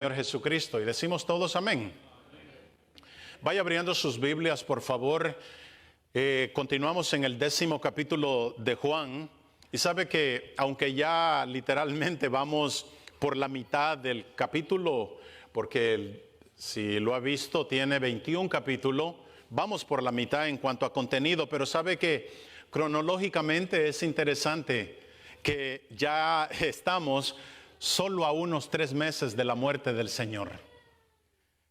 Señor Jesucristo, y decimos todos amén. Vaya abriendo sus Biblias, por favor. Continuamos en el 10º capítulo de Juan, y sabe que aunque ya literalmente vamos por la mitad del capítulo, porque si lo ha visto tiene 21 capítulos, vamos por la mitad en cuanto a contenido, pero sabe que cronológicamente es interesante que ya estamos solo a unos 3 meses de la muerte del Señor.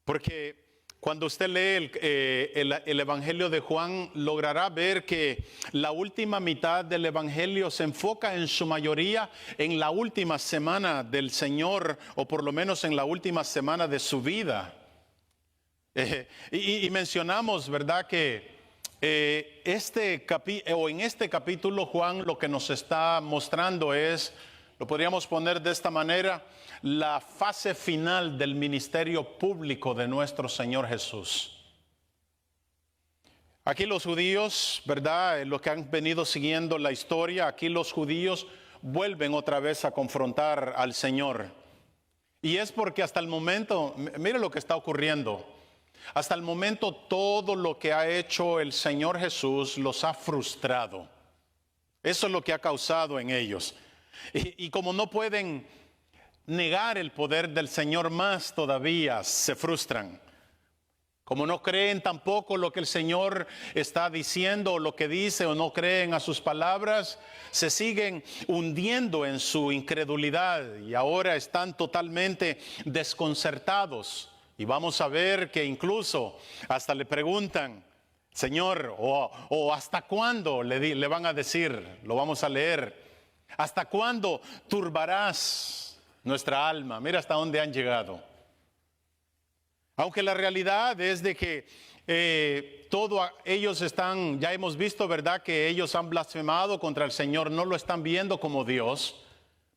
Porque cuando usted lee el Evangelio de Juan, logrará ver que la última mitad del Evangelio se enfoca en su mayoría en la última semana del Señor, o por lo menos en la última semana de su vida. Y mencionamos, ¿verdad?, que en este capítulo Juan lo que nos está mostrando es, lo podríamos poner de esta manera, la fase final del ministerio público de nuestro Señor Jesús. Aquí los judíos, ¿verdad?, los que han venido siguiendo la historia, aquí los judíos vuelven otra vez a confrontar al Señor. Y es porque hasta el momento, mire lo que está ocurriendo. Hasta el momento todo lo que ha hecho el Señor Jesús los ha frustrado. Eso es lo que ha causado en ellos. Y como no pueden negar el poder del Señor más, todavía se frustran. Como no creen tampoco lo que el Señor está diciendo, o lo que dice, o no creen a sus palabras, se siguen hundiendo en su incredulidad y ahora están totalmente desconcertados. Y vamos a ver que incluso hasta le preguntan, Señor, o ¿hasta cuándo? Le van a decir, lo vamos a leer. ¿Hasta cuándo turbarás nuestra alma? Mira hasta dónde han llegado. Aunque la realidad es de que ellos están, ya hemos visto, ¿verdad?, que ellos han blasfemado contra el Señor, no lo están viendo como Dios.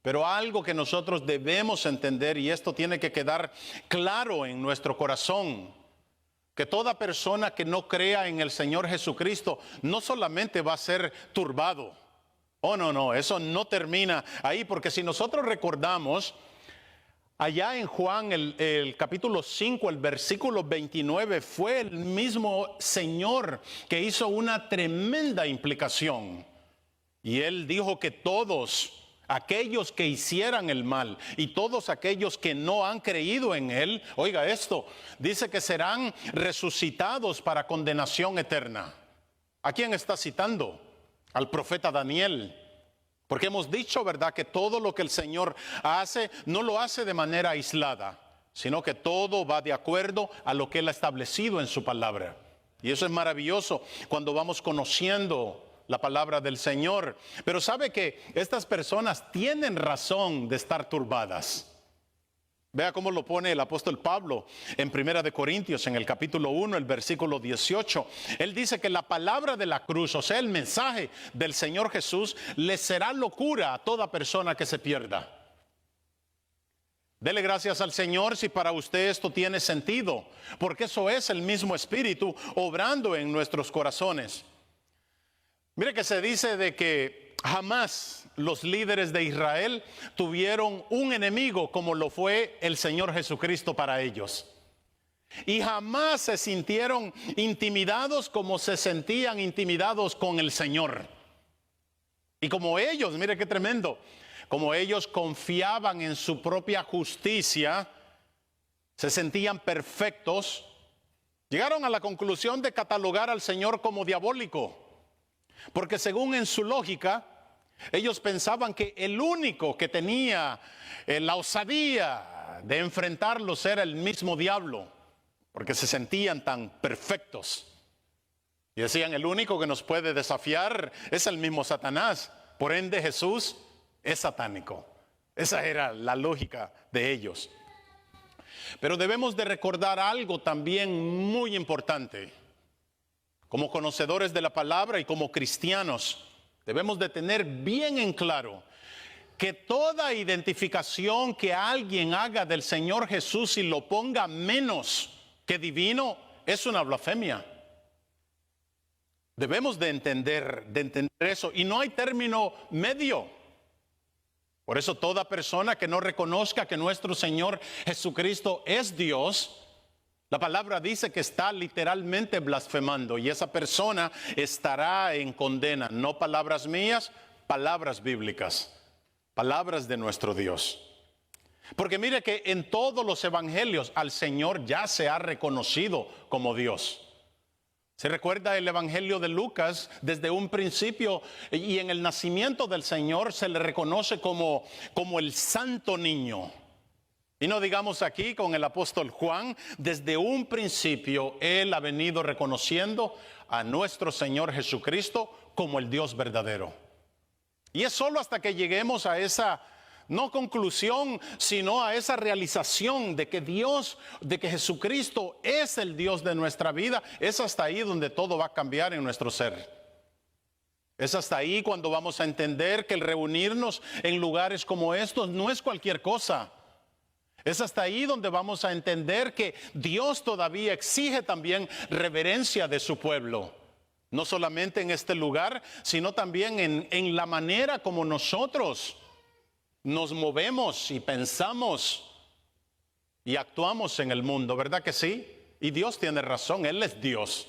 Pero algo que nosotros debemos entender, y esto tiene que quedar claro en nuestro corazón, que toda persona que no crea en el Señor Jesucristo no solamente va a ser turbado. Oh, no, eso no termina ahí, porque si nosotros recordamos, allá en Juan, el capítulo 5, el versículo 29, fue el mismo Señor que hizo una tremenda implicación. Y Él dijo que todos aquellos que hicieran el mal y todos aquellos que no han creído en Él, oiga esto, dice que serán resucitados para condenación eterna. ¿A quién está citando? Al profeta Daniel. Porque hemos dicho, ¿verdad?, que todo lo que el Señor hace, no lo hace de manera aislada, sino que todo va de acuerdo a lo que Él ha establecido en su palabra. Y eso es maravilloso cuando vamos conociendo la palabra del Señor. Pero sabe que estas personas tienen razón de estar turbadas. Vea cómo lo pone el apóstol Pablo en 1 Corintios, en el capítulo 1, el versículo 18. Él dice que la palabra de la cruz, o sea, el mensaje del Señor Jesús, le será locura a toda persona que se pierda. Dele gracias al Señor si para usted esto tiene sentido, porque eso es el mismo Espíritu obrando en nuestros corazones. Mire que se dice de que jamás los líderes de Israel tuvieron un enemigo como lo fue el Señor Jesucristo para ellos. Y jamás se sintieron intimidados como se sentían intimidados con el Señor. Y como ellos, mire qué tremendo, como ellos confiaban en su propia justicia, se sentían perfectos, llegaron a la conclusión de catalogar al Señor como diabólico. Porque según en su lógica, ellos pensaban que el único que tenía la osadía de enfrentarlos era el mismo diablo, porque se sentían tan perfectos. Y decían, el único que nos puede desafiar es el mismo Satanás. Por ende, Jesús es satánico. Esa era la lógica de ellos. Pero debemos de recordar algo también muy importante. Como conocedores de la palabra y como cristianos, debemos de tener bien en claro que toda identificación que alguien haga del Señor Jesús y lo ponga menos que divino es una blasfemia. Debemos de entender eso, y no hay término medio. Por eso toda persona que no reconozca que nuestro Señor Jesucristo es Dios, la palabra dice que está literalmente blasfemando, y esa persona estará en condena. No palabras mías, palabras bíblicas, palabras de nuestro Dios. Porque mire que en todos los evangelios al Señor ya se ha reconocido como Dios. Se recuerda el evangelio de Lucas, desde un principio y en el nacimiento del Señor se le reconoce como el santo niño. Y no digamos aquí con el apóstol Juan, desde un principio él ha venido reconociendo a nuestro Señor Jesucristo como el Dios verdadero. Y es solo hasta que lleguemos a esa, no conclusión, sino a esa realización de que Dios, de que Jesucristo es el Dios de nuestra vida, es hasta ahí donde todo va a cambiar en nuestro ser. Es hasta ahí cuando vamos a entender que el reunirnos en lugares como estos no es cualquier cosa. Es hasta ahí donde vamos a entender que Dios todavía exige también reverencia de su pueblo. No solamente en este lugar, sino también en la manera como nosotros nos movemos y pensamos y actuamos en el mundo, ¿verdad que sí? Y Dios tiene razón, Él es Dios.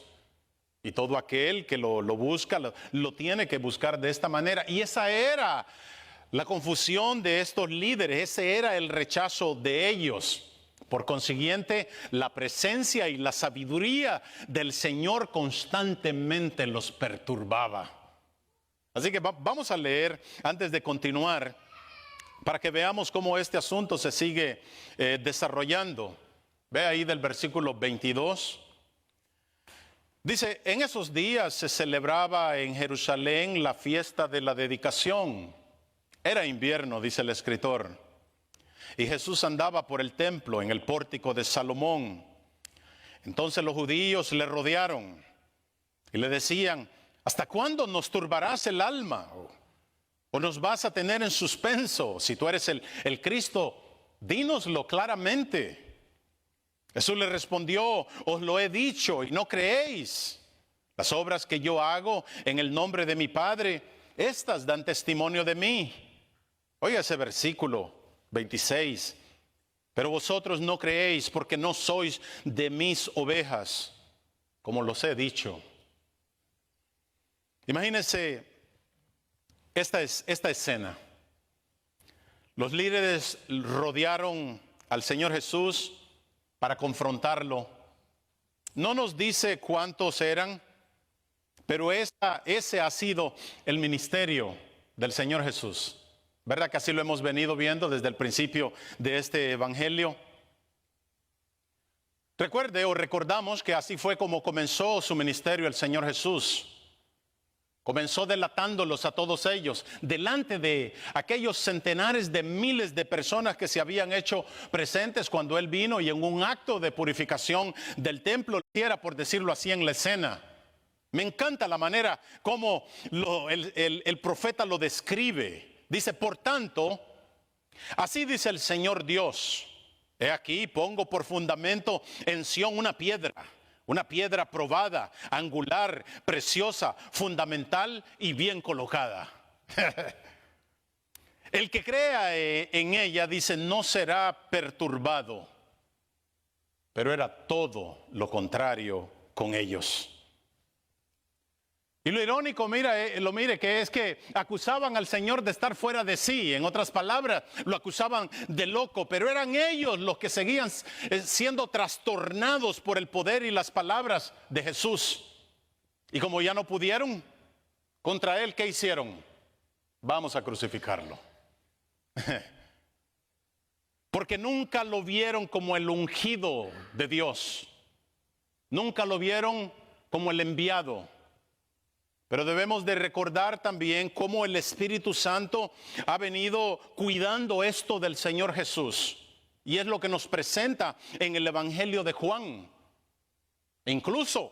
Y todo aquel que lo busca, lo tiene que buscar de esta manera. Y esa era la confusión de estos líderes, ese era el rechazo de ellos. Por consiguiente, la presencia y la sabiduría del Señor constantemente los perturbaba. Así que vamos a leer antes de continuar, para que veamos cómo este asunto se sigue desarrollando. Ve ahí del versículo 22. Dice, en esos días se celebraba en Jerusalén la fiesta de la dedicación. Era invierno, dice el escritor, y Jesús andaba por el templo en el pórtico de Salomón. Entonces los judíos le rodearon y le decían, ¿hasta cuándo nos turbarás el alma? ¿O nos vas a tener en suspenso? Si tú eres el Cristo, dínoslo claramente. Jesús le respondió, os lo he dicho y no creéis. Las obras que yo hago en el nombre de mi Padre, estas dan testimonio de mí. Oiga ese versículo 26. Pero vosotros no creéis porque no sois de mis ovejas, como los he dicho. Imagínense esta escena. Los líderes rodearon al Señor Jesús para confrontarlo. No nos dice cuántos eran, pero ese ha sido el ministerio del Señor Jesús. ¿Verdad que así lo hemos venido viendo desde el principio de este evangelio? Recuerde o recordamos que así fue como comenzó su ministerio el Señor Jesús. Comenzó delatándolos a todos ellos, delante de aquellos centenares de miles de personas que se habían hecho presentes cuando Él vino y en un acto de purificación del templo, era por decirlo así en la escena. Me encanta la manera como el profeta lo describe. Dice, por tanto, así dice el Señor Dios, he aquí pongo por fundamento en Sión una piedra probada, angular, preciosa, fundamental y bien colocada. El que crea en ella, dice, no será perturbado. Pero era todo lo contrario con ellos. Y lo irónico, mire que es que acusaban al Señor de estar fuera de sí. En otras palabras, lo acusaban de loco, pero eran ellos los que seguían siendo trastornados por el poder y las palabras de Jesús. Y como ya no pudieron contra Él, ¿qué hicieron? Vamos a crucificarlo. Porque nunca lo vieron como el ungido de Dios. Nunca lo vieron como el enviado. Pero debemos de recordar también cómo el Espíritu Santo ha venido cuidando esto del Señor Jesús. Y es lo que nos presenta en el Evangelio de Juan. Incluso,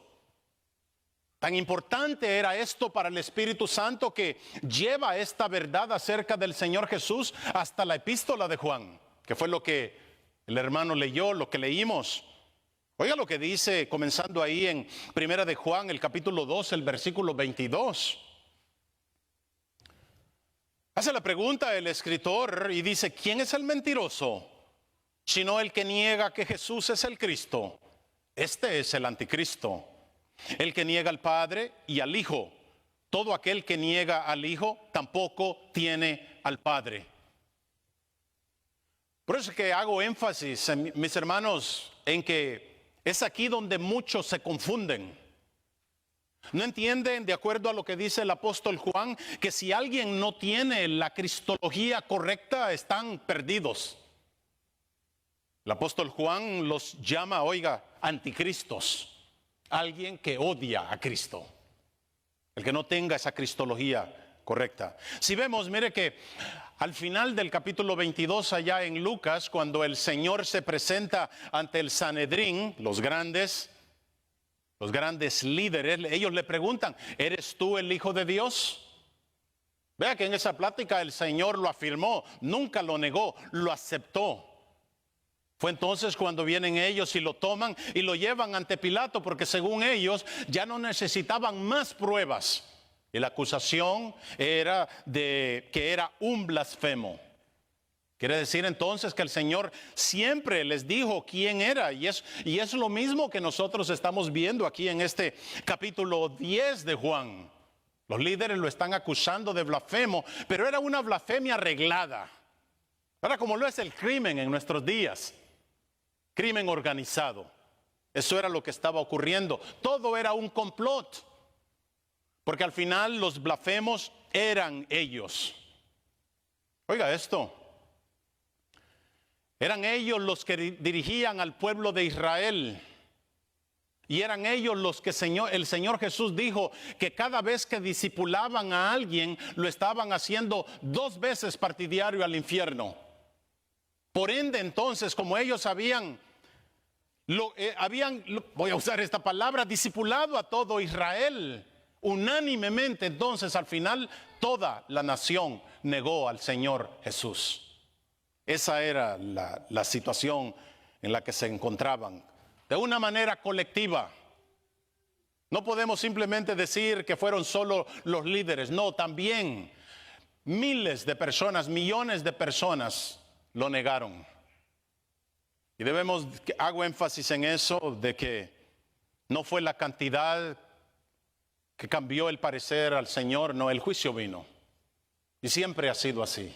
tan importante era esto para el Espíritu Santo que lleva esta verdad acerca del Señor Jesús hasta la epístola de Juan, que fue lo que el hermano leyó, lo que leímos. Oiga lo que dice, comenzando ahí en Primera de Juan, el capítulo 2, el versículo 22. Hace la pregunta el escritor y dice, ¿quién es el mentiroso? Sino el que niega que Jesús es el Cristo. Este es el anticristo, el que niega al Padre y al Hijo. Todo aquel que niega al Hijo tampoco tiene al Padre. Por eso es que hago énfasis, mis hermanos, en que es aquí donde muchos se confunden. No entienden, de acuerdo a lo que dice el apóstol Juan, que si alguien no tiene la cristología correcta, están perdidos. El apóstol Juan los llama, oiga, anticristos. Alguien que odia a Cristo. El que no tenga esa cristología correcta. Si vemos, mire que al final del capítulo 22 allá en Lucas, cuando el Señor se presenta ante el Sanedrín, los grandes líderes, ellos le preguntan, ¿eres tú el Hijo de Dios? Vea que en esa plática el Señor lo afirmó, nunca lo negó, lo aceptó. Fue entonces cuando vienen ellos y lo toman y lo llevan ante Pilato, porque según ellos ya no necesitaban más pruebas. Y la acusación era de que era un blasfemo. Quiere decir entonces que el Señor siempre les dijo quién era. Y es lo mismo que nosotros estamos viendo aquí en este capítulo 10 de Juan. Los líderes lo están acusando de blasfemo, pero era una blasfemia arreglada. Ahora, como lo es el crimen en nuestros días. Crimen organizado. Eso era lo que estaba ocurriendo. Todo era un complot. Porque al final los blasfemos eran ellos. Oiga esto. Eran ellos los que dirigían al pueblo de Israel. Y eran ellos los que el Señor Jesús dijo que cada vez que discipulaban a alguien, lo estaban haciendo 2 veces partidario al infierno. Por ende, entonces, como ellos habían, voy a usar esta palabra, discipulado a todo Israel, unánimemente, entonces, al final, toda la nación negó al Señor Jesús. Esa era la situación en la que se encontraban, de una manera colectiva. No podemos simplemente decir que fueron solo los líderes, no, también miles de personas, millones de personas lo negaron. Y hago énfasis en eso, de que no fue la cantidad que cambió el parecer al Señor, no, el juicio vino. Y siempre ha sido así.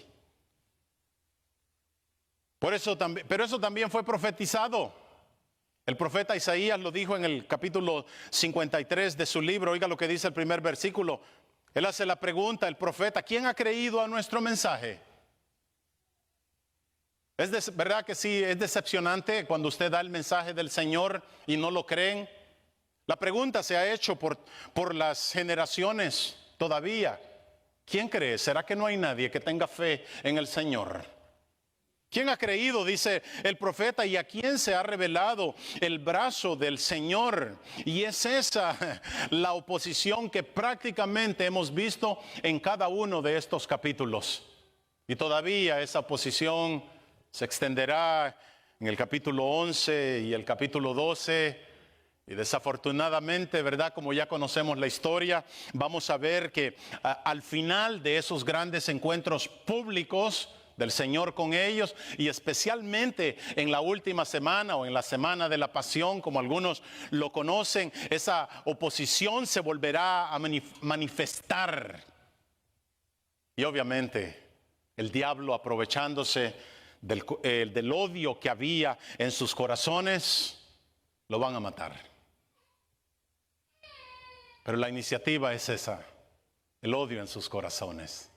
Pero eso también fue profetizado. El profeta Isaías lo dijo en el capítulo 53 de su libro. Oiga lo que dice el primer versículo. Él hace la pregunta, el profeta, ¿quién ha creído a nuestro mensaje? ¿Verdad que sí? Es decepcionante cuando usted da el mensaje del Señor y no lo creen. La pregunta se ha hecho por las generaciones todavía. ¿Quién cree? ¿Será que no hay nadie que tenga fe en el Señor? ¿Quién ha creído? Dice el profeta, y a quién se ha revelado el brazo del Señor. Y es esa la oposición que prácticamente hemos visto en cada uno de estos capítulos. Y todavía esa oposición se extenderá en el capítulo 11 y el capítulo 12. Y desafortunadamente, ¿verdad? Como ya conocemos la historia, vamos a ver que al final de esos grandes encuentros públicos del Señor con ellos, y especialmente en la última semana o en la semana de la pasión, como algunos lo conocen, esa oposición se volverá a manifestar. Y obviamente el diablo, aprovechándose del odio que había en sus corazones, lo van a matar. Pero la iniciativa es esa, el odio en sus corazones.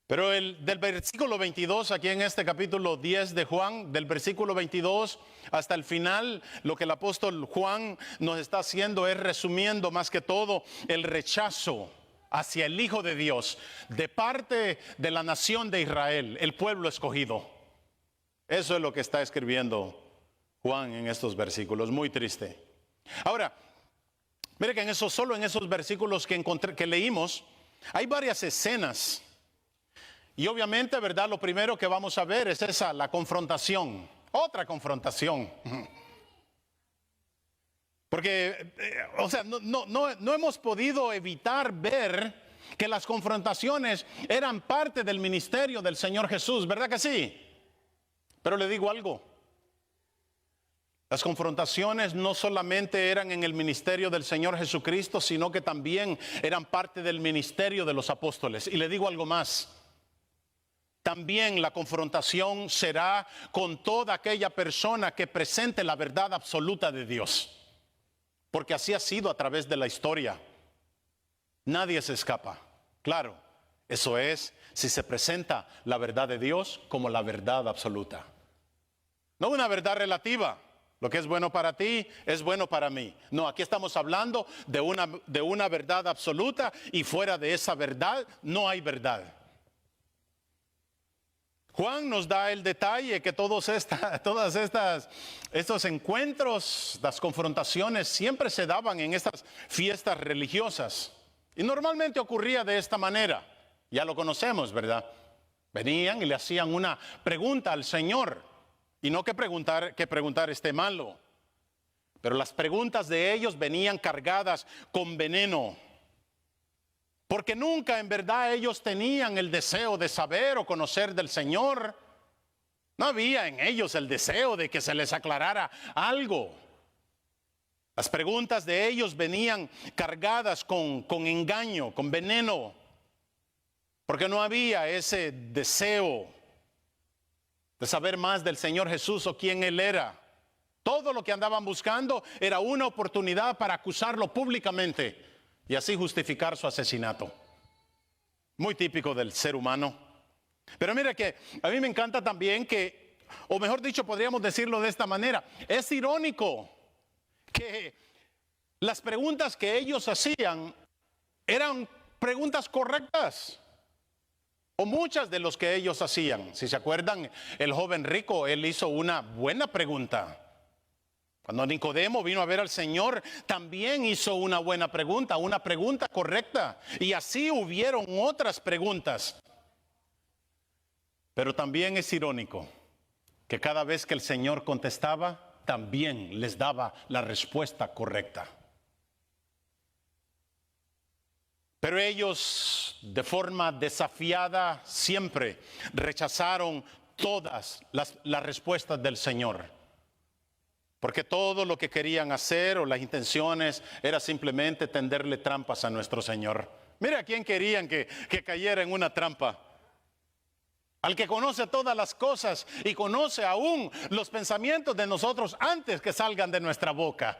Pero del versículo 22, aquí en este capítulo 10 de Juan, del versículo 22 hasta el final, lo que el apóstol Juan nos está haciendo es resumiendo más que todo el rechazo hacia el Hijo de Dios de parte de la nación de Israel, el pueblo escogido. Eso es lo que está escribiendo Juan en estos versículos, muy triste. Ahora, mire que solo en esos versículos que leímos, hay varias escenas. Y obviamente, ¿verdad? Lo primero que vamos a ver es la confrontación, otra confrontación. Porque, no hemos podido evitar ver que las confrontaciones eran parte del ministerio del Señor Jesús, ¿verdad que sí? Pero le digo algo, las confrontaciones no solamente eran en el ministerio del Señor Jesucristo, sino que también eran parte del ministerio de los apóstoles. Y le digo algo más, también la confrontación será con toda aquella persona que presente la verdad absoluta de Dios, porque así ha sido a través de la historia. Nadie se escapa. Claro, eso es si se presenta la verdad de Dios como la verdad absoluta. No una verdad relativa. Lo que es bueno para ti es bueno para mí. No, aquí estamos hablando de una verdad absoluta, y fuera de esa verdad no hay verdad. Juan nos da el detalle que todos estos encuentros, las confrontaciones siempre se daban en estas fiestas religiosas. Y normalmente ocurría de esta manera. Ya lo conocemos, ¿verdad? Venían y le hacían una pregunta al Señor. Y no que preguntar esté malo. Pero las preguntas de ellos venían cargadas con veneno. Porque nunca en verdad ellos tenían el deseo de saber o conocer del Señor. No había en ellos el deseo de que se les aclarara algo. Las preguntas de ellos venían cargadas con engaño, con veneno. Porque no había ese deseo de saber más del Señor Jesús o quién Él era. Todo lo que andaban buscando era una oportunidad para acusarlo públicamente y así justificar su asesinato. Muy típico del ser humano. Pero mira que a mí me encanta también que, o mejor dicho, podríamos decirlo de esta manera, es irónico que las preguntas que ellos hacían eran preguntas correctas. O muchas de los que ellos hacían. Si se acuerdan, el joven rico, él hizo una buena pregunta. Cuando Nicodemo vino a ver al Señor, también hizo una buena pregunta, una pregunta correcta. Y así hubieron otras preguntas. Pero también es irónico que cada vez que el Señor contestaba, también les daba la respuesta correcta. Pero ellos, de forma desafiada, siempre rechazaron todas las respuestas del Señor. Porque todo lo que querían hacer o las intenciones era simplemente tenderle trampas a nuestro Señor. Mira a quién querían que cayera en una trampa. Al que conoce todas las cosas y conoce aún los pensamientos de nosotros antes que salgan de nuestra boca.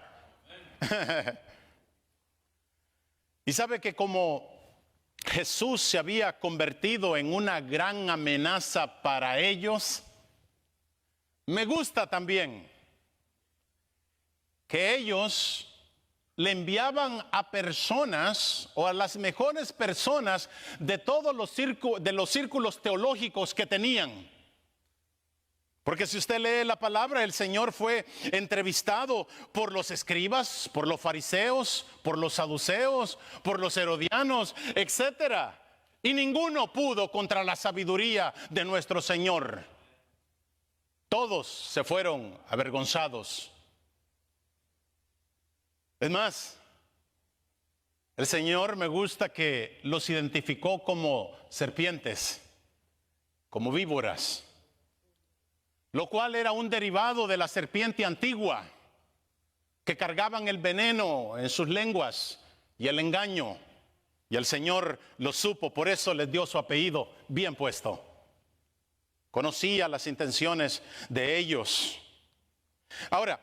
Y sabe que como Jesús se había convertido en una gran amenaza para ellos, me gusta también que ellos le enviaban a personas o a las mejores personas de todos los círculos teológicos que tenían. Porque si usted lee la palabra, el Señor fue entrevistado por los escribas, por los fariseos, por los saduceos, por los herodianos, etcétera. Y ninguno pudo contra la sabiduría de nuestro Señor. Todos se fueron avergonzados. Es más, el Señor me gusta que los identificó como serpientes, como víboras. Lo cual era un derivado de la serpiente antigua, que cargaban el veneno en sus lenguas y el engaño. Y el Señor lo supo, por eso les dio su apellido bien puesto. Conocía las intenciones de ellos. Ahora,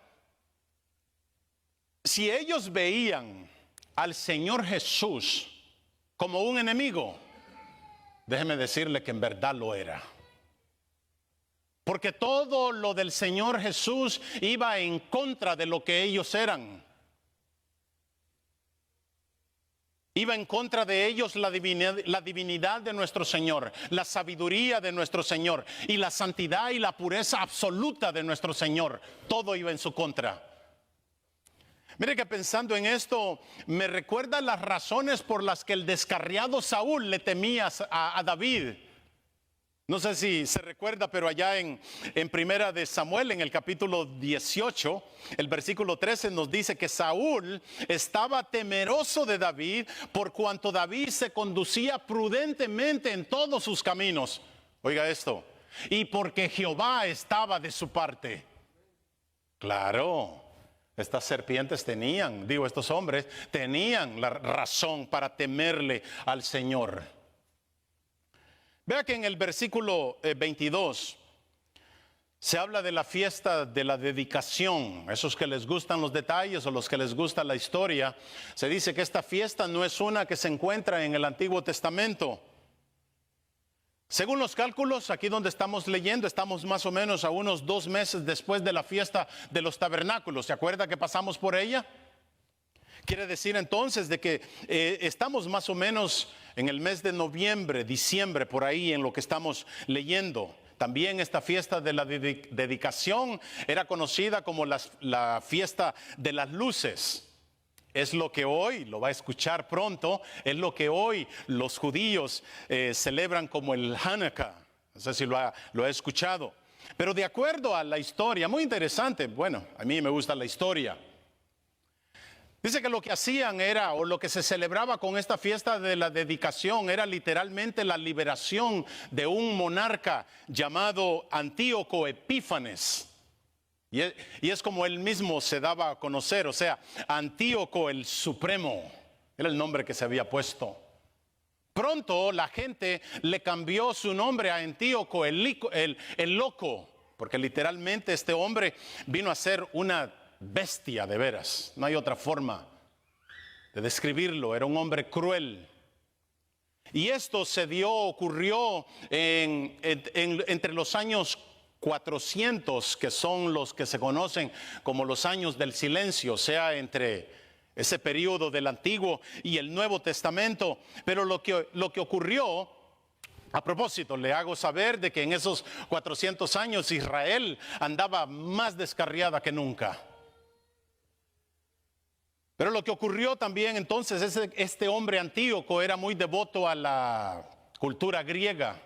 si ellos veían al Señor Jesús como un enemigo, déjeme decirle que en verdad lo era. Porque todo lo del Señor Jesús iba en contra de lo que ellos eran. Iba en contra de ellos la divinidad de nuestro Señor, la sabiduría de nuestro Señor y la santidad y la pureza absoluta de nuestro Señor. Todo iba en su contra. Mire que pensando en esto, me recuerda las razones por las que el descarriado Saúl le temía a David. No sé si se recuerda, pero allá en Primera de Samuel, en el capítulo 18, el versículo 13 nos dice que Saúl estaba temeroso de David por cuanto David se conducía prudentemente en todos sus caminos. Oiga esto, y porque Jehová estaba de su parte. Claro, estas serpientes estos hombres tenían la razón para temerle al Señor. Vea que en el versículo 22 se habla de la fiesta de la dedicación. Esos que les gustan los detalles o los que les gusta la historia, se dice que esta fiesta no es una que se encuentra en el Antiguo Testamento. Según los cálculos, aquí donde estamos leyendo, estamos más o menos a unos 2 meses después de la fiesta de los tabernáculos. ¿Se acuerda que pasamos por ella? Quiere decir entonces de que estamos más o menos en el mes de noviembre, diciembre, por ahí en lo que estamos leyendo. También esta fiesta de la dedicación era conocida como la fiesta de las luces. Es lo que hoy, lo va a escuchar pronto, es lo que hoy los judíos celebran como el Hanukkah. No sé si lo ha escuchado. Pero de acuerdo a la historia, muy interesante, bueno, a mí me gusta la historia. Dice que lo que hacían era, o lo que se celebraba con esta fiesta de la dedicación, era literalmente la liberación de un monarca llamado Antíoco Epífanes. Y es como él mismo se daba a conocer, o sea, Antíoco el Supremo, era el nombre que se había puesto. Pronto la gente le cambió su nombre a Antíoco el Loco, porque literalmente este hombre vino a ser una bestia de veras, no hay otra forma de describirlo, era un hombre cruel. Y esto ocurrió entre los años 400, que son los que se conocen como los años del silencio, o sea, entre ese periodo del Antiguo y el Nuevo Testamento. Pero lo que ocurrió, a propósito, le hago saber de que en esos 400 años Israel andaba más descarriada que nunca. Pero lo que ocurrió también entonces es que este hombre Antíoco era muy devoto a la cultura griega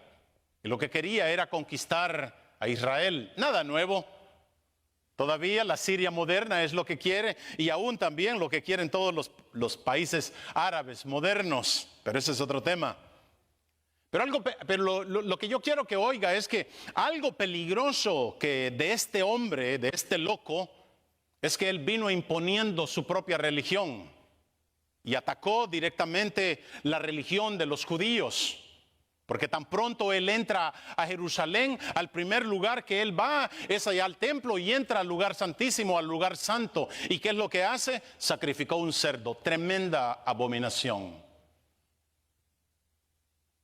y lo que quería era conquistar a Israel. Nada nuevo. Todavía la Siria moderna es lo que quiere y aún también lo que quieren todos los países árabes modernos. Pero ese es otro tema. Pero lo que yo quiero que oiga es que algo peligroso que de este hombre, de este loco, es que él vino imponiendo su propia religión y atacó directamente la religión de los judíos. Porque tan pronto él entra a Jerusalén, al primer lugar que él va es allá al templo y entra al lugar santísimo, al lugar santo. ¿Y qué es lo que hace? Sacrificó un cerdo, tremenda abominación.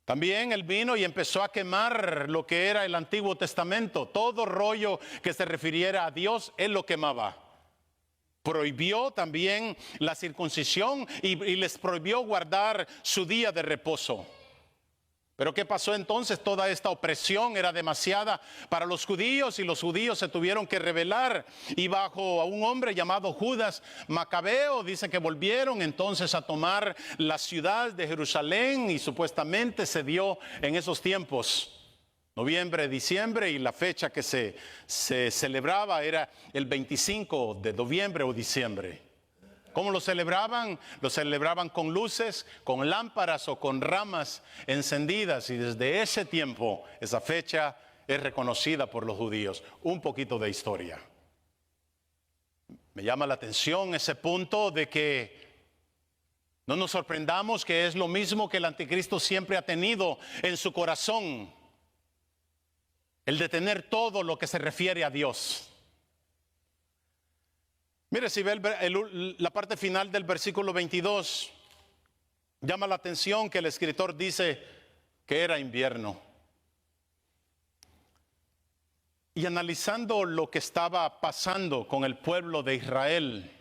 También él vino y empezó a quemar lo que era el Antiguo Testamento. Todo rollo que se refiriera a Dios, él lo quemaba. Prohibió también la circuncisión y les prohibió guardar su día de reposo. Pero ¿qué pasó entonces? Toda esta opresión era demasiada para los judíos y los judíos se tuvieron que rebelar. Y bajo a un hombre llamado Judas Macabeo, dice que volvieron entonces a tomar la ciudad de Jerusalén y supuestamente se dio en esos tiempos. Noviembre, diciembre, y la fecha que se celebraba era el 25 de noviembre o diciembre. ¿Cómo lo celebraban? Lo celebraban con luces, con lámparas o con ramas encendidas. Y desde ese tiempo, esa fecha es reconocida por los judíos. Un poquito de historia. Me llama la atención ese punto de que no nos sorprendamos que es lo mismo que el anticristo siempre ha tenido en su corazón. El detener todo lo que se refiere a Dios. Mire, si ve la parte final del versículo 22, llama la atención que el escritor dice que era invierno. Y analizando lo que estaba pasando con el pueblo de Israel,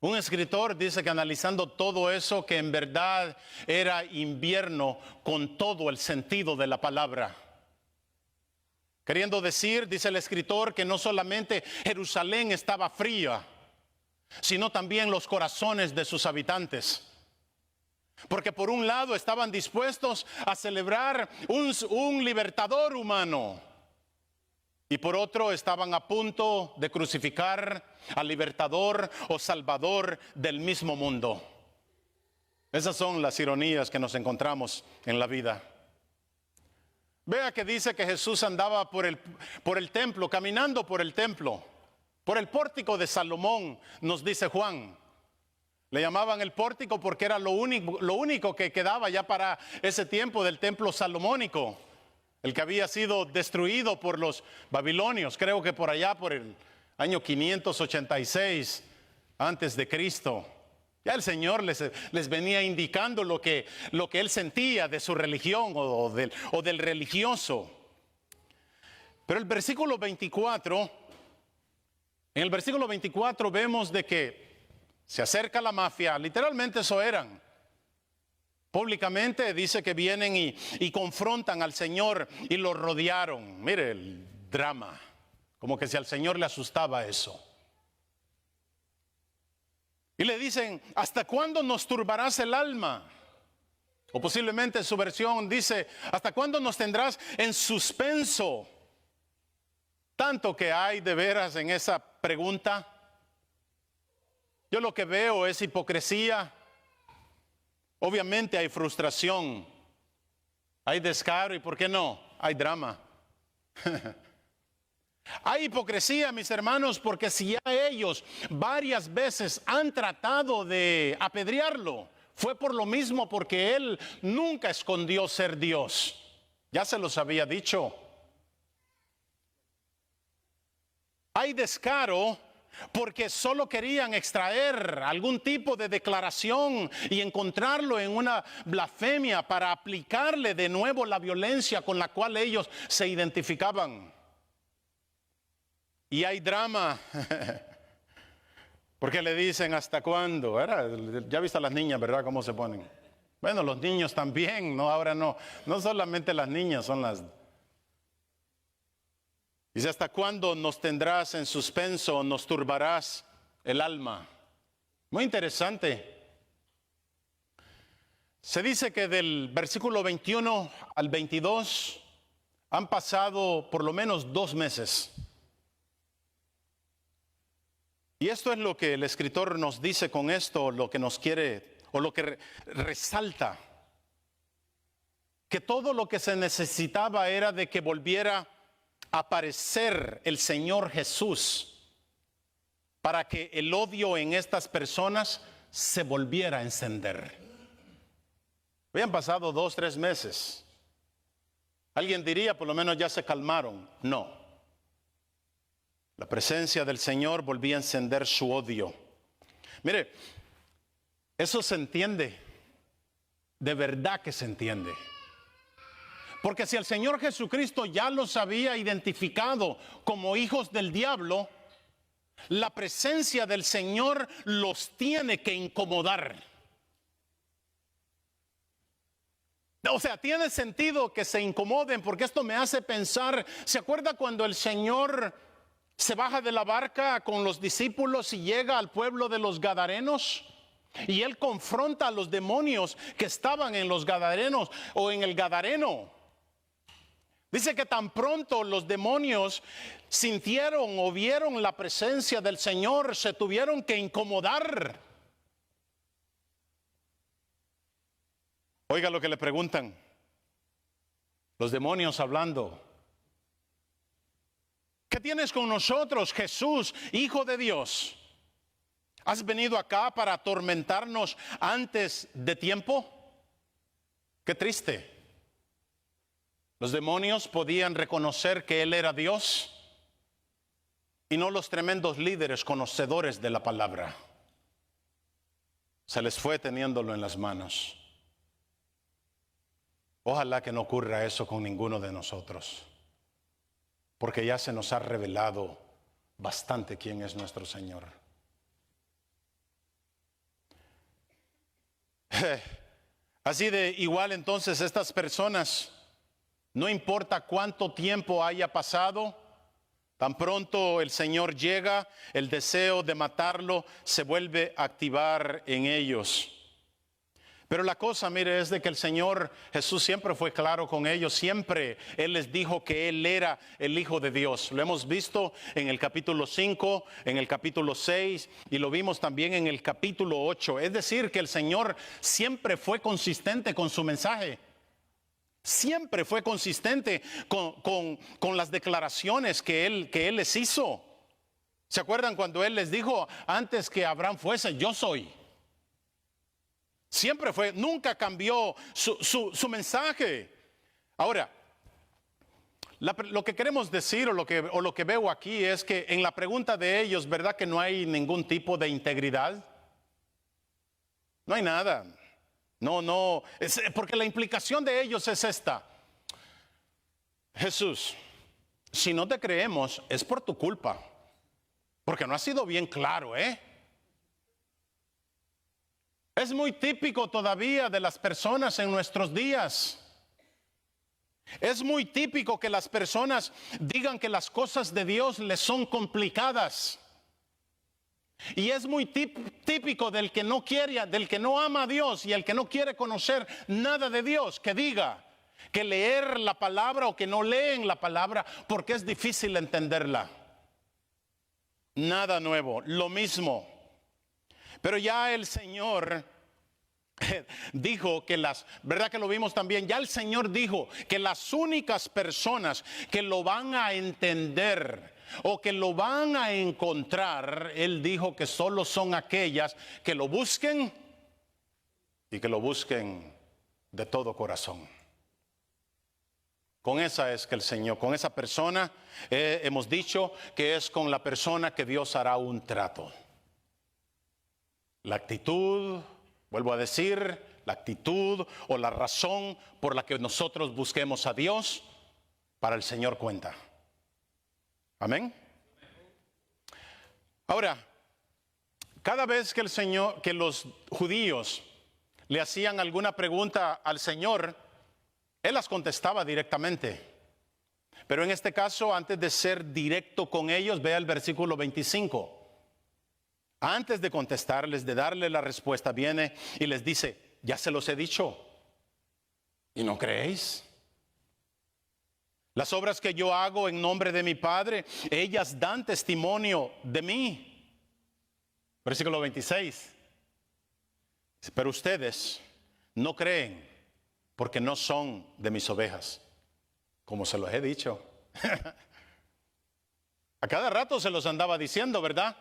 un escritor dice que analizando todo eso, que en verdad era invierno con todo el sentido de la palabra. Queriendo decir, dice el escritor, que no solamente Jerusalén estaba fría, sino también los corazones de sus habitantes. Porque por un lado estaban dispuestos a celebrar un libertador humano. Y por otro estaban a punto de crucificar al libertador o salvador del mismo mundo. Esas son las ironías que nos encontramos en la vida. Vea que dice que Jesús andaba por el templo, caminando por el templo, por el pórtico de Salomón, nos dice Juan. Le llamaban el pórtico porque era lo único que quedaba ya para ese tiempo del templo salomónico, el que había sido destruido por los babilonios, creo que por allá por el año 586 antes de Cristo. Ya el Señor les venía indicando lo que él sentía de su religión o del religioso. Pero el versículo 24, en el versículo 24 vemos de que se acerca la mafia, literalmente eso eran. Públicamente dice que vienen y confrontan al Señor y lo rodearon. Mire el drama, como que si al Señor le asustaba eso. Y le dicen, ¿hasta cuándo nos turbarás el alma? O posiblemente su versión dice, ¿hasta cuándo nos tendrás en suspenso? Tanto que hay de veras en esa pregunta. Yo lo que veo es hipocresía. Obviamente hay frustración, hay descaro y ¿por qué no? Hay drama. Hay hipocresía, mis hermanos, porque si ya ellos varias veces han tratado de apedrearlo, fue por lo mismo, porque él nunca escondió ser Dios. Ya se los había dicho. Hay descaro porque solo querían extraer algún tipo de declaración y encontrarlo en una blasfemia para aplicarle de nuevo la violencia con la cual ellos se identificaban. Y hay drama, porque le dicen ¿hasta cuándo? Ya viste a las niñas, ¿verdad? ¿Cómo se ponen? Bueno, los niños también, no, ahora no solamente las niñas son las... Dice, ¿hasta cuándo nos tendrás en suspenso, nos turbarás el alma? Muy interesante. Se dice que del versículo 21 al 22 han pasado por lo menos 2 meses. Y esto es lo que el escritor nos dice con esto, lo que nos quiere, o lo que resalta. Que todo lo que se necesitaba era de que volviera a aparecer el Señor Jesús, para que el odio en estas personas se volviera a encender. Habían pasado 2, 3 meses. Alguien diría, por lo menos ya se calmaron. No. La presencia del Señor volvía a encender su odio. Mire, eso se entiende. De verdad que se entiende. Porque si el Señor Jesucristo ya los había identificado como hijos del diablo, la presencia del Señor los tiene que incomodar. O sea, tiene sentido que se incomoden, porque esto me hace pensar, ¿se acuerda cuando el Señor se baja de la barca con los discípulos y llega al pueblo de los Gadarenos? Y él confronta a los demonios que estaban en los Gadarenos o en el Gadareno. Dice que tan pronto los demonios sintieron o vieron la presencia del Señor, se tuvieron que incomodar. Oiga lo que le preguntan los demonios hablando. ¿Qué tienes con nosotros, Jesús, Hijo de Dios? ¿Has venido acá para atormentarnos antes de tiempo? Qué triste. Los demonios podían reconocer que Él era Dios y no los tremendos líderes conocedores de la palabra. Se les fue teniéndolo en las manos. Ojalá que no ocurra eso con ninguno de nosotros, porque ya se nos ha revelado bastante quién es nuestro Señor. Así de igual entonces estas personas, no importa cuánto tiempo haya pasado, tan pronto el Señor llega, el deseo de matarlo se vuelve a activar en ellos. Pero la cosa, mire, es de que el Señor Jesús siempre fue claro con ellos, siempre Él les dijo que Él era el Hijo de Dios. Lo hemos visto en el capítulo 5, en el capítulo 6 y lo vimos también en el capítulo 8. Es decir, que el Señor siempre fue consistente con su mensaje. Siempre fue consistente con las declaraciones que Él les hizo. ¿Se acuerdan cuando Él les dijo, antes que Abraham fuese, yo soy? Siempre fue, nunca cambió su mensaje. Ahora, lo que queremos decir o lo que veo aquí es que en la pregunta de ellos, ¿verdad que no hay ningún tipo de integridad? No hay nada. No, porque la implicación de ellos es esta. Jesús, si no te creemos es por tu culpa, porque no ha sido bien claro, ¿eh? Es muy típico todavía de las personas en nuestros días. Es muy típico que las personas digan que las cosas de Dios les son complicadas. Y es muy típico del que no quiere, del que no ama a Dios y el que no quiere conocer nada de Dios, que diga que leer la palabra o que no leen la palabra porque es difícil entenderla. Nada nuevo, lo mismo. Pero ya el Señor dijo que ¿verdad que lo vimos también? Ya el Señor dijo que las únicas personas que lo van a entender o que lo van a encontrar, Él dijo que solo son aquellas que lo busquen y que lo busquen de todo corazón. Con esa es que el Señor, con esa persona, hemos dicho que es con la persona que Dios hará un trato. La actitud, vuelvo a decir, la actitud o la razón por la que nosotros busquemos a Dios, para el Señor cuenta. Amén. Ahora, cada vez que que los judíos le hacían alguna pregunta al Señor, Él las contestaba directamente. Pero en este caso, antes de ser directo con ellos, vea el versículo 25. Antes de contestarles, de darle la respuesta, viene y les dice, ya se los he dicho, ¿y no creéis? Las obras que yo hago en nombre de mi Padre, ellas dan testimonio de mí. Versículo 26. Pero ustedes no creen porque no son de mis ovejas, como se los he dicho. A cada rato se los andaba diciendo, ¿verdad?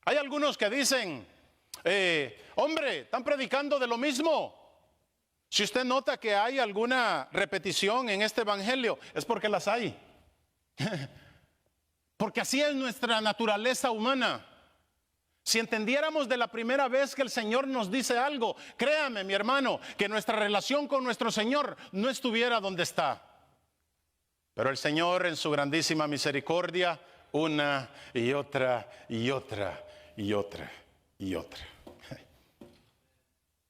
Hay algunos que dicen, hombre, están predicando de lo mismo. Si usted nota que hay alguna repetición en este evangelio, es porque las hay. Porque así es nuestra naturaleza humana. Si entendiéramos de la primera vez que el Señor nos dice algo, créame, mi hermano, que nuestra relación con nuestro Señor no estuviera donde está. Pero el Señor, en su grandísima misericordia, una y otra y otra y otra y otra.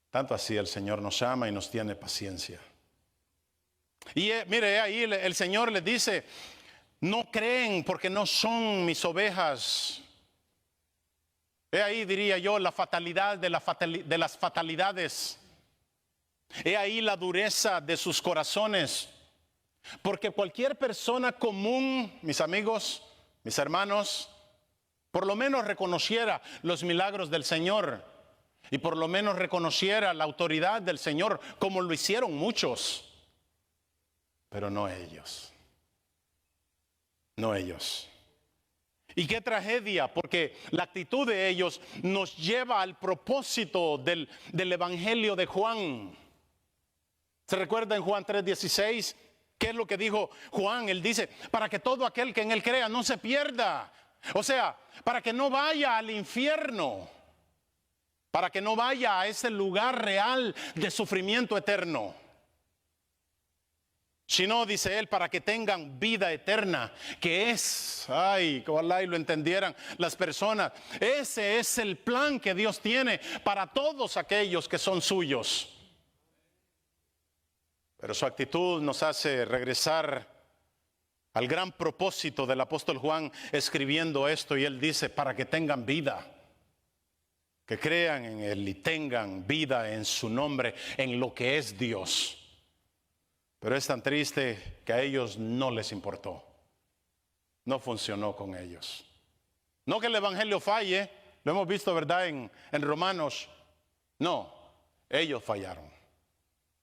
Tanto así el Señor nos ama y nos tiene paciencia. Y mire, ahí el Señor les dice, no creen porque no son mis ovejas. He ahí, diría yo, la fatalidad de las fatalidades. He ahí la dureza de sus corazones. Porque cualquier persona común, mis amigos, mis hermanos, por lo menos reconociera los milagros del Señor y por lo menos reconociera la autoridad del Señor, como lo hicieron muchos, pero no ellos. No ellos. Y qué tragedia, porque la actitud de ellos nos lleva al propósito del Evangelio de Juan. ¿Se recuerda en Juan 3:16? ¿Qué es lo que dijo Juan? Él dice, para que todo aquel que en él crea no se pierda. O sea, para que no vaya al infierno, para que no vaya a ese lugar real de sufrimiento eterno. Sino, dice él, para que tengan vida eterna, que es, ay, que ojalá y lo entendieran las personas. Ese es el plan que Dios tiene para todos aquellos que son suyos. Pero su actitud nos hace regresar al gran propósito del apóstol Juan escribiendo esto, y él dice, para que tengan vida, que crean en Él y tengan vida en su nombre, en lo que es Dios. Pero es tan triste que a ellos no les importó. No funcionó con ellos. No que el evangelio falle, lo hemos visto, ¿verdad? En Romanos. No, ellos fallaron.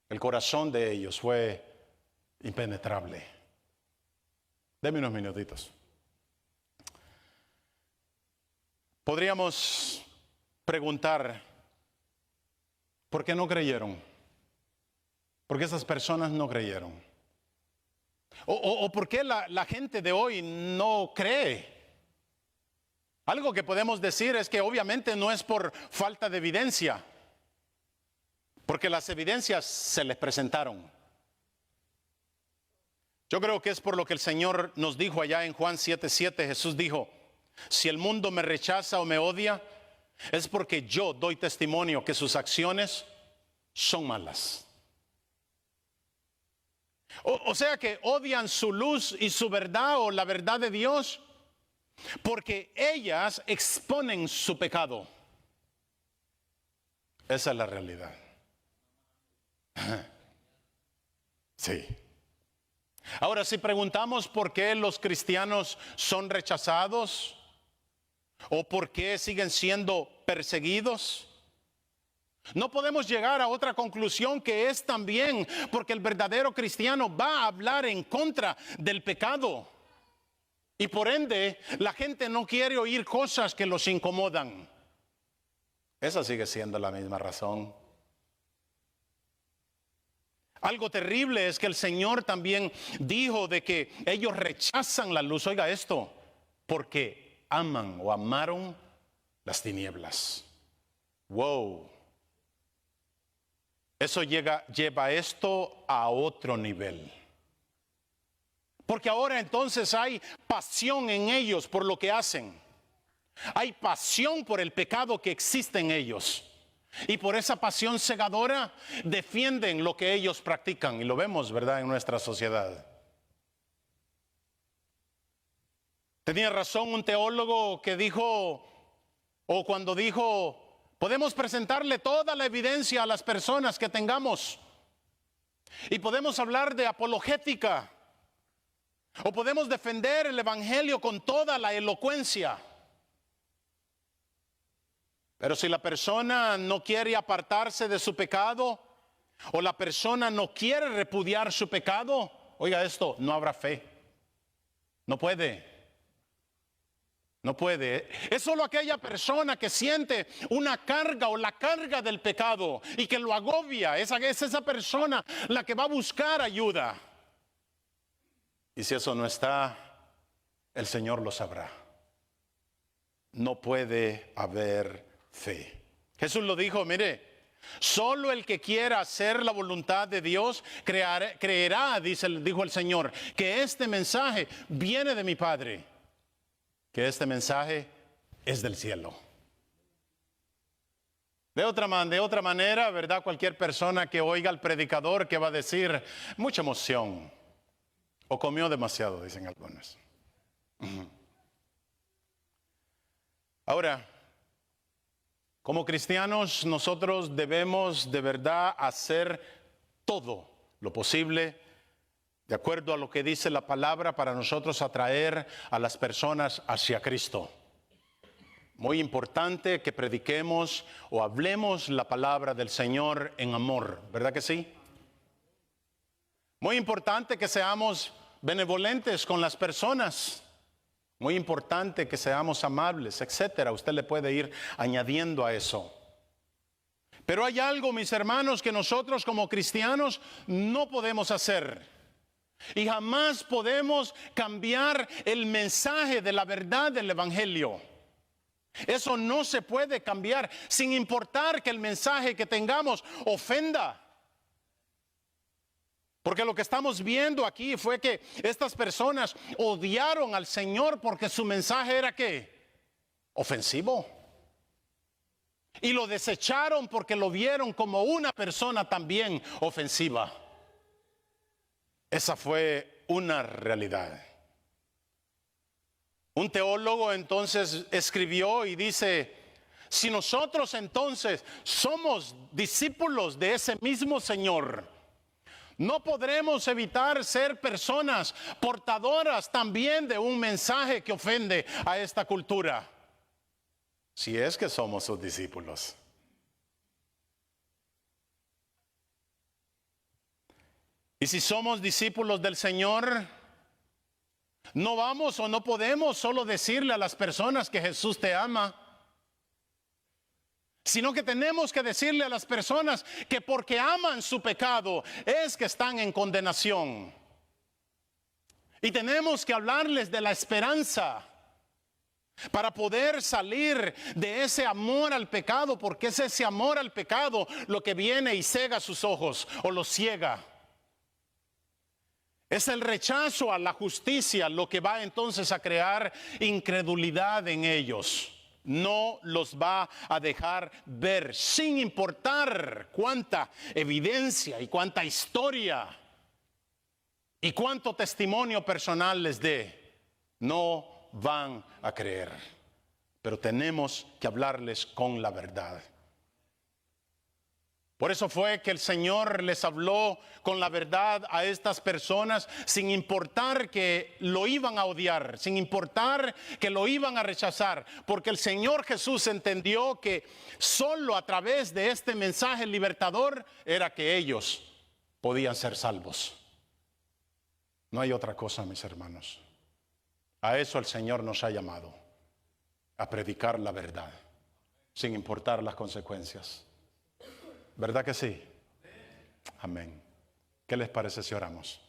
El corazón de ellos fue impenetrable. Deme unos minutitos. Podríamos preguntar, ¿por qué no creyeron? ¿Por qué esas personas no creyeron? ¿O por qué la gente de hoy no cree? Algo que podemos decir es que obviamente no es por falta de evidencia, porque las evidencias se les presentaron. Yo creo que es por lo que el Señor nos dijo allá en Juan 7:7. Jesús dijo, si el mundo me rechaza o me odia, es porque yo doy testimonio que sus acciones son malas. O sea que odian su luz y su verdad o la verdad de Dios porque ellas exponen su pecado. Esa es la realidad. Sí. Ahora, si preguntamos por qué los cristianos son rechazados o por qué siguen siendo perseguidos, no podemos llegar a otra conclusión que es también porque el verdadero cristiano va a hablar en contra del pecado. Y por ende, la gente no quiere oír cosas que los incomodan. Esa sigue siendo la misma razón. Algo terrible es que el Señor también dijo de que ellos rechazan la luz. Oiga esto, porque aman o amaron las tinieblas. Wow. Eso lleva esto a otro nivel. Porque ahora entonces hay pasión en ellos por lo que hacen. Hay pasión por el pecado que existe en ellos. Y por esa pasión cegadora defienden lo que ellos practican. Y lo vemos, ¿verdad?, en nuestra sociedad. Tenía razón un teólogo que dijo, o cuando dijo, podemos presentarle toda la evidencia a las personas que tengamos. Y podemos hablar de apologética. O podemos defender el evangelio con toda la elocuencia. Pero si la persona no quiere apartarse de su pecado, o la persona no quiere repudiar su pecado, oiga esto, no habrá fe. No puede. No puede. Es solo aquella persona que siente una carga o la carga del pecado y que lo agobia. Es esa persona la que va a buscar ayuda. Y si eso no está, el Señor lo sabrá. No puede haber fe. Jesús lo dijo, mire, solo el que quiera hacer la voluntad de Dios creerá, dijo el Señor, que este mensaje viene de mi Padre, que este mensaje es del cielo. De otra manera, ¿verdad? Cualquier persona que oiga al predicador que va a decir mucha emoción o comió demasiado, dicen algunos. Ahora, como cristianos, nosotros debemos de verdad hacer todo lo posible, de acuerdo a lo que dice la palabra, para nosotros atraer a las personas hacia Cristo. Muy importante que prediquemos o hablemos la palabra del Señor en amor, ¿verdad que sí? Muy importante que seamos benevolentes con las personas. Muy importante que seamos amables, etcétera. Usted le puede ir añadiendo a eso. Pero hay algo, mis hermanos, que nosotros como cristianos no podemos hacer. Y jamás podemos cambiar el mensaje de la verdad del evangelio. Eso no se puede cambiar sin importar que el mensaje que tengamos ofenda. Porque lo que estamos viendo aquí fue que estas personas odiaron al Señor porque su mensaje era ¿qué? Ofensivo. Y lo desecharon porque lo vieron como una persona también ofensiva. Esa fue una realidad. Un teólogo entonces escribió y dice, Si nosotros entonces somos discípulos de ese mismo Señor, no podremos evitar ser personas portadoras también de un mensaje que ofende a esta cultura, si es que somos sus discípulos. Y si somos discípulos del Señor, no vamos o no podemos solo decirle a las personas que Jesús te ama, sino que tenemos que decirle a las personas que porque aman su pecado es que están en condenación. Y tenemos que hablarles de la esperanza para poder salir de ese amor al pecado, porque es ese amor al pecado lo que viene y cega sus ojos o los ciega. Es el rechazo a la justicia lo que va entonces a crear incredulidad en ellos. No los va a dejar ver, sin importar cuánta evidencia y cuánta historia y cuánto testimonio personal les dé. No van a creer. Pero tenemos que hablarles con la verdad. Por eso fue que el Señor les habló con la verdad a estas personas, sin importar que lo iban a odiar, sin importar que lo iban a rechazar, porque el Señor Jesús entendió que solo a través de este mensaje libertador era que ellos podían ser salvos. No hay otra cosa, mis hermanos. A eso el Señor nos ha llamado, a predicar la verdad, sin importar las consecuencias. ¿Verdad que sí? Amén. ¿Qué les parece si oramos?